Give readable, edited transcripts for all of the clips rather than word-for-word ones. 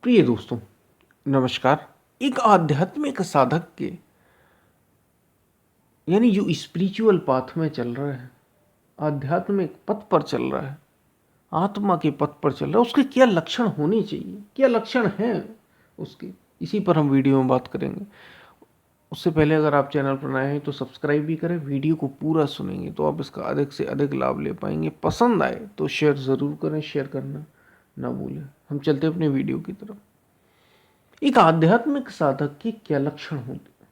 प्रिय दोस्तों, नमस्कार। एक आध्यात्मिक साधक के यानी जो स्पिरिचुअल पाथ में चल रहा है, आध्यात्मिक पथ पर चल रहा है, आत्मा के पथ पर चल रहा है, उसके क्या लक्षण होने चाहिए, क्या लक्षण हैं उसके, इसी पर हम वीडियो में बात करेंगे। उससे पहले अगर आप चैनल पर नए हैं तो सब्सक्राइब भी करें। वीडियो को पूरा सुनेंगे तो आप इसका अधिक से अधिक लाभ ले पाएंगे। पसंद आए तो शेयर ज़रूर करें, शेयर करना ना भूलें। हम चलते हैं अपने वीडियो की तरफ। एक आध्यात्मिक साधक के क्या लक्षण होते हैं?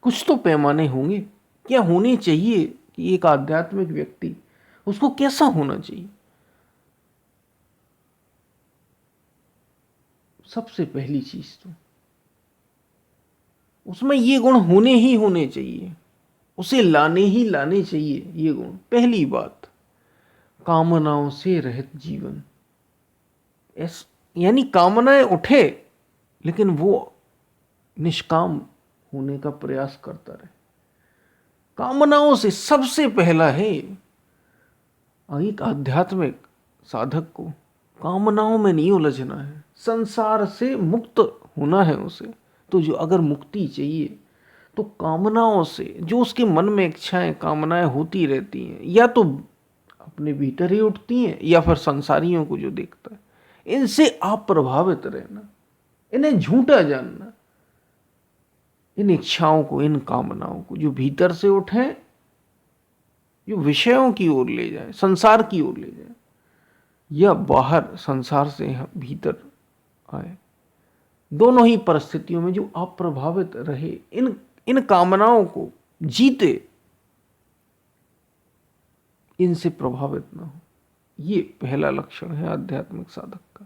कुछ तो पैमाने होंगे, क्या होने चाहिए कि एक आध्यात्मिक व्यक्ति उसको कैसा होना चाहिए। सबसे पहली चीज तो उसमें ये गुण होने ही होने चाहिए, उसे लाने ही लाने चाहिए ये गुण। पहली बात, कामनाओं से रहित जीवन। यानी कामनाएं उठे लेकिन वो निष्काम होने का प्रयास करता रहे। कामनाओं से सबसे पहला है, एक आध्यात्मिक साधक को कामनाओं में नहीं उलझना है, संसार से मुक्त होना है उसे। तो जो अगर मुक्ति चाहिए तो कामनाओं से, जो उसके मन में इच्छाएं कामनाएं होती रहती हैं, या तो अपने भीतर ही उठती हैं या फिर संसारियों को जो देखता है, इनसे आप प्रभावित रहना, इन्हें झूठा जानना। इन इच्छाओं को, इन कामनाओं को जो भीतर से उठे, जो विषयों की ओर ले जाए, संसार की ओर ले जाए, या बाहर संसार से भीतर आए, दोनों ही परिस्थितियों में जो आप प्रभावित रहे, इन इन कामनाओं को जीते, इनसे प्रभावित ना हो। ये पहला लक्षण है आध्यात्मिक साधक का।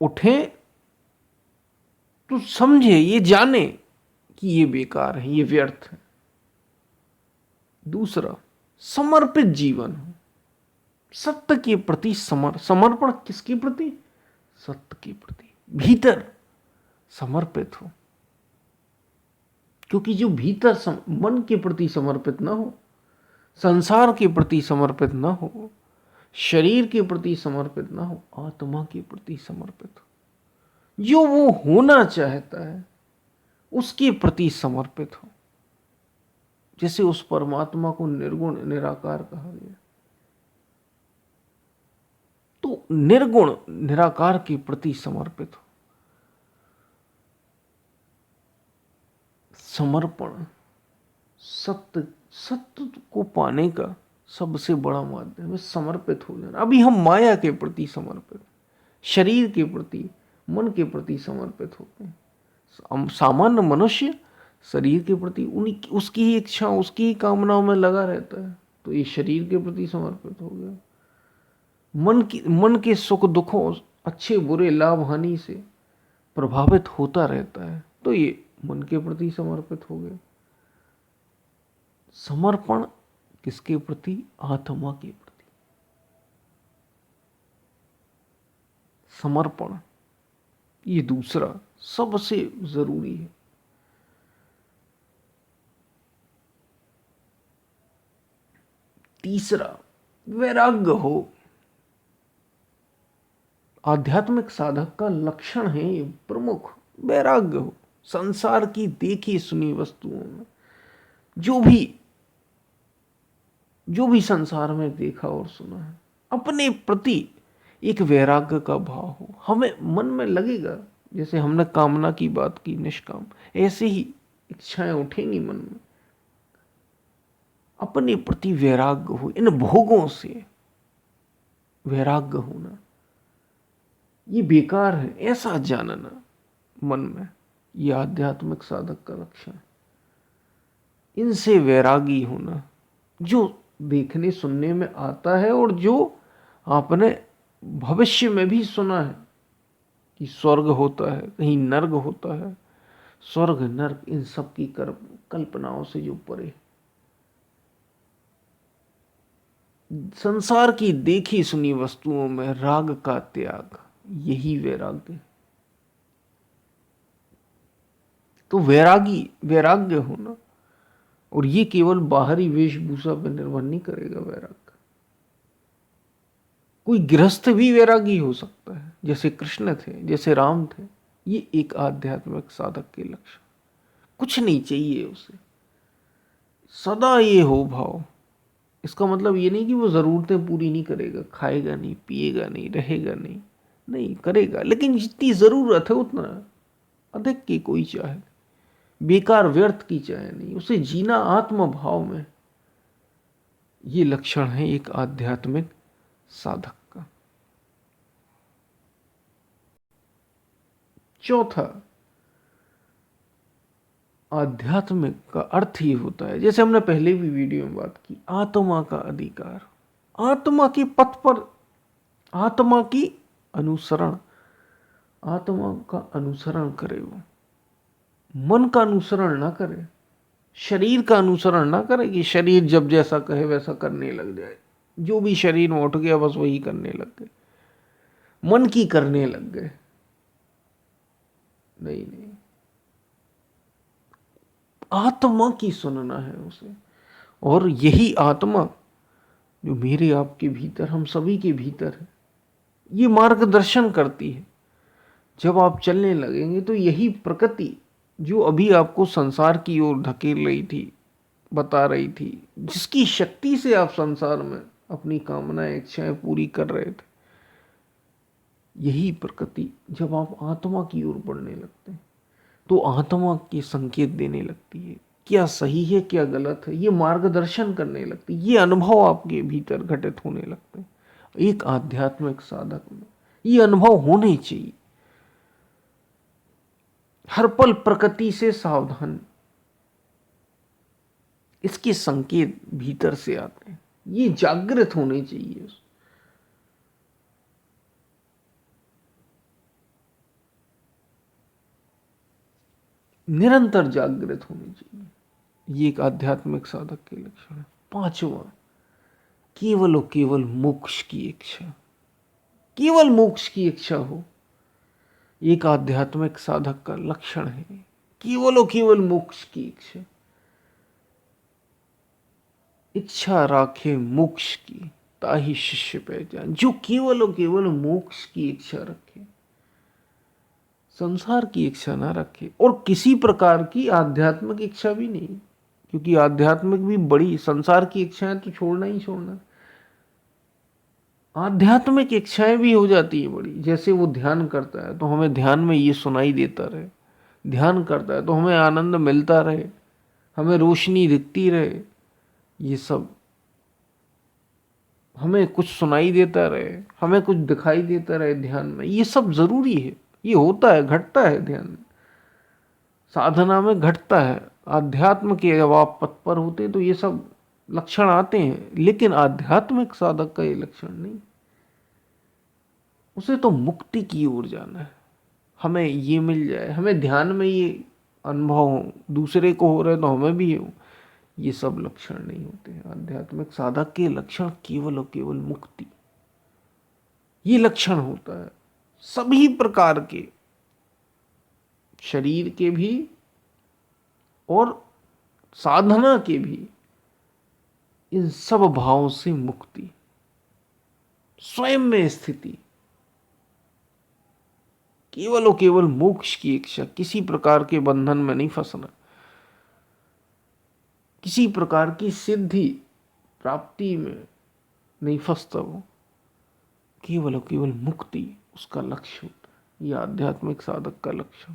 उठे तो समझे, ये जाने कि ये बेकार है, ये व्यर्थ है। दूसरा, समर्पित जीवन हो, सत्य के प्रति समर्पण। किसके प्रति? सत्य के प्रति। भीतर समर्पित हो, क्योंकि जो भीतर मन के प्रति समर्पित ना हो, संसार के प्रति समर्पित ना हो, शरीर के प्रति समर्पित ना हो, आत्मा के प्रति समर्पित हो, जो वो होना चाहता है उसके प्रति समर्पित हो। जैसे उस परमात्मा को निर्गुण निराकार कहा गया, तो निर्गुण निराकार के प्रति समर्पित हो। समर्पण सत्य सत्य को पाने का सबसे बड़ा माध्यम है, समर्पित हो जाना। अभी हम माया के प्रति समर्पित, शरीर के प्रति, मन के प्रति समर्पित होते हैं। सामान्य मनुष्य शरीर के प्रति उसकी ही इच्छा, उसकी ही कामनाओं में लगा रहता है, तो ये शरीर के प्रति समर्पित हो गया। मन के सुख दुखों, अच्छे बुरे, लाभ हानि से प्रभावित होता रहता है, तो ये मन के प्रति समर्पित हो गए। समर्पण किसके प्रति? आत्मा के प्रति समर्पण, ये दूसरा सबसे जरूरी है। तीसरा, वैराग्य हो। आध्यात्मिक साधक का लक्षण है ये प्रमुख, वैराग्य हो। संसार की देखी सुनी वस्तुओं में जो भी संसार में देखा और सुना है, अपने प्रति एक वैराग्य का भाव हो। हमें मन में लगेगा, जैसे हमने कामना की बात की, निष्काम, ऐसे ही इच्छाएं उठेंगी मन में। अपने प्रति वैराग्य हो, इन भोगों से वैराग्य होना, ये बेकार है ऐसा जानना मन में, यह आध्यात्मिक साधक का लक्षण। इनसे वैरागी होना, जो देखने सुनने में आता है और जो आपने भविष्य में भी सुना है कि स्वर्ग होता है, कहीं नर्क होता है। स्वर्ग नर्क इन सब की कल्पनाओं से जो परे, संसार की देखी सुनी वस्तुओं में राग का त्याग, यही वैराग्य। तो वैराग्य होना, और ये केवल बाहरी वेशभूषा पर निर्भर नहीं करेगा। वैराग्य कोई गृहस्थ भी वैरागी हो सकता है, जैसे कृष्ण थे, जैसे राम थे। ये एक आध्यात्मिक साधक के लक्षण। कुछ नहीं चाहिए उसे, सदा ये हो भाव। इसका मतलब ये नहीं कि वो ज़रूरतें पूरी नहीं करेगा, खाएगा नहीं, पिएगा नहीं, रहेगा नहीं, नहीं करेगा, लेकिन जितनी ज़रूरत है उतना, अधिक की कोई चाह नहीं, बेकार व्यर्थ की चाह नहीं, उसे जीना आत्म भाव में। ये लक्षण है एक आध्यात्मिक साधक का। चौथा, आध्यात्मिक का अर्थ ये होता है, जैसे हमने पहले भी वीडियो में बात की, आत्मा का अधिकार। आत्मा के पथ पर, आत्मा की अनुसरण, आत्मा का अनुसरण करे। वो मन का अनुसरण ना करे, शरीर का अनुसरण ना करे कि शरीर जब जैसा कहे वैसा करने लग जाए, जो भी शरीर में उठ गया बस वही करने लग गए, मन की करने लग गए। नहीं नहीं, आत्मा की सुनना है उसे। और यही आत्मा जो मेरे आपके भीतर, हम सभी के भीतर है, ये मार्गदर्शन करती है। जब आप चलने लगेंगे तो यही प्रकृति जो अभी आपको संसार की ओर धकेल रही थी, बता रही थी, जिसकी शक्ति से आप संसार में अपनी कामनाएं, इच्छाएं पूरी कर रहे थे, यही प्रकृति जब आप आत्मा की ओर बढ़ने लगते हैं तो आत्मा के संकेत देने लगती है, क्या सही है क्या गलत है, ये मार्गदर्शन करने लगती है, ये अनुभव आपके भीतर घटित होने लगते हैं। एक आध्यात्मिक साधक में ये अनुभव होने चाहिए। हर पल प्रकृति से सावधान, इसके संकेत भीतर से आते हैं, ये जागृत होने चाहिए। निरंतर जागृत होनी चाहिए। ये एक आध्यात्मिक साधक के लक्षण है। पांचवा, केवल और केवल मोक्ष की इच्छा। केवल मोक्ष की इच्छा हो, एक आध्यात्मिक साधक का लक्षण है। केवल और केवल मोक्ष की इच्छा, इच्छा राखे मोक्ष की ताही शिष्य पहचान। जो केवल और केवल मोक्ष की इच्छा रखे, संसार की इच्छा ना रखे, और किसी प्रकार की आध्यात्मिक इच्छा भी नहीं, क्योंकि आध्यात्मिक भी बड़ी, संसार की इच्छाएं तो छोड़ना ही छोड़ना, आध्यात्मिक इच्छाएं भी हो जाती है बड़ी। जैसे वो ध्यान करता है तो हमें ध्यान में ये सुनाई देता रहे, ध्यान करता है तो हमें आनंद मिलता रहे, हमें रोशनी दिखती रहे, ये सब हमें कुछ सुनाई देता रहे, हमें कुछ दिखाई देता रहे ध्यान में, ये सब जरूरी है। ये होता है, घटता है ध्यान में, साधना में घटता है। अध्यात्म के जब आप पथ पर होते तो ये सब लक्षण आते हैं, लेकिन आध्यात्मिक साधक का ये लक्षण नहीं। उसे तो मुक्ति की ओर जाना है, हमें ये मिल जाए, हमें ध्यान में ये अनुभव हो, दूसरे को हो रहे तो हमें भी हो, ये सब लक्षण नहीं होते। आध्यात्मिक साधक के लक्षण केवल और केवल मुक्ति, ये लक्षण होता है। सभी प्रकार के, शरीर के भी और साधना के भी, इन सब भावों से मुक्ति, स्वयं में स्थिति, केवल और केवल मोक्ष की इच्छा, किसी प्रकार के बंधन में नहीं फंसना, किसी प्रकार की सिद्धि प्राप्ति में नहीं फंसता वो, केवल और केवल मुक्ति उसका लक्ष्य होता है। यह आध्यात्मिक साधक का लक्षण।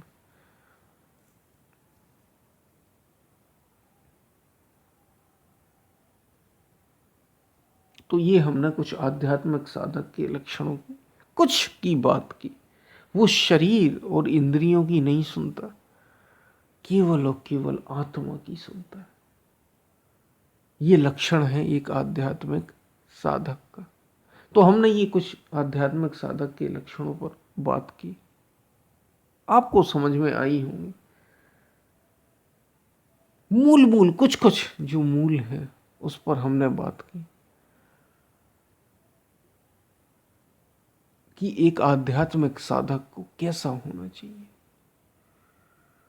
तो ये हमने कुछ आध्यात्मिक साधक के लक्षणों की कुछ की बात की। वो शरीर और इंद्रियों की नहीं सुनता, केवल और केवल आत्मा की सुनता है। ये लक्षण है एक आध्यात्मिक साधक का। तो हमने ये कुछ आध्यात्मिक साधक के लक्षणों पर बात की, आपको समझ में आई होंगी। मूल मूल कुछ कुछ जो मूल है उस पर हमने बात की कि एक आध्यात्मिक साधक को कैसा होना चाहिए।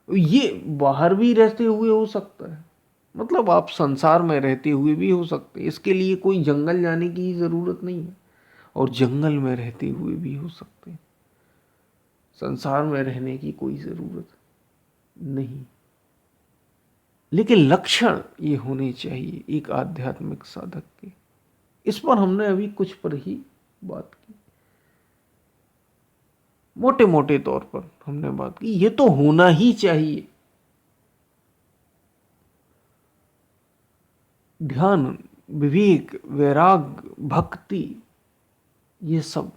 ये बाहर भी रहते हुए हो सकता है, मतलब आप संसार में रहते हुए भी हो सकते हैं, इसके लिए कोई जंगल जाने की जरूरत नहीं है। और जंगल में रहते हुए भी हो सकते हैं। संसार में रहने की कोई जरूरत नहीं, लेकिन लक्षण ये होने चाहिए एक आध्यात्मिक साधक के। इस पर हमने अभी कुछ पर ही बात की, मोटे मोटे तौर पर हमने बात की। ये तो होना ही चाहिए। ध्यान, विवेक, वैराग्य, भक्ति, ये सब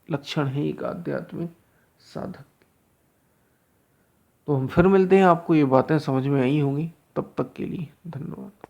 लक्षण है एक आध्यात्मिक साधक। तो हम फिर मिलते हैं, आपको ये बातें समझ में आई होंगी। तब तक के लिए धन्यवाद।